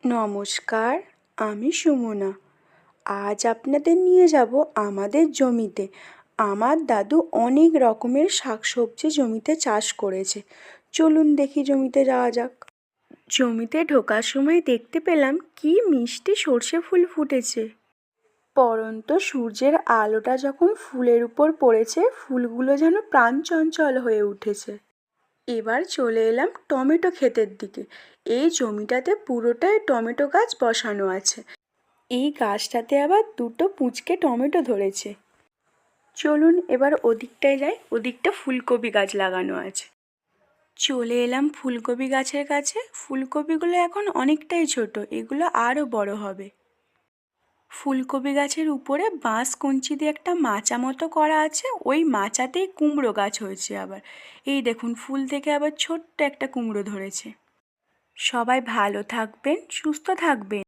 নমস্কার, আমি সুমনা। আজ আপনাদের নিয়ে যাব আমাদের জমিতে। আমার দাদু অনেক রকমের শাকসবজি জমিতে চাষ করেছে। চলুন দেখি জমিতে যাওয়া যাক। জমিতে ঢোকার সময় দেখতে পেলাম কি মিষ্টি সর্ষে ফুল ফুটেছে। পড়ন্ত সূর্যের আলোটা যখন ফুলের উপর পড়েছে, ফুলগুলো যেন প্রাণচঞ্চল হয়ে উঠেছে। এবার চলে এলাম টমেটো ক্ষেতের দিকে। এই জমিটাতে পুরোটাই টমেটো গাছ বসানো আছে। এই গাছটাতে আবার দুটো পুঁচকে টমেটো ধরেছে। চলুন এবার ওদিকটায় যাই, ওদিকটা ফুলকপি গাছ লাগানো আছে। চলে এলাম ফুলকপি গাছের কাছে। ফুলকপিগুলো এখন অনেকটাই ছোট, এগুলো আরও বড় হবে। ফুলকপি গাছের উপরে বাঁশ কঞ্চি দিয়ে একটা মাচা মতো করা আছে, ওই মাচাতেই কুমড়ো গাছ হয়েছে আবার। এই দেখুন, ফুল থেকে আবার ছোট্ট একটা কুমড়ো ধরেছে। সবাই ভালো থাকবেন, সুস্থ থাকবেন।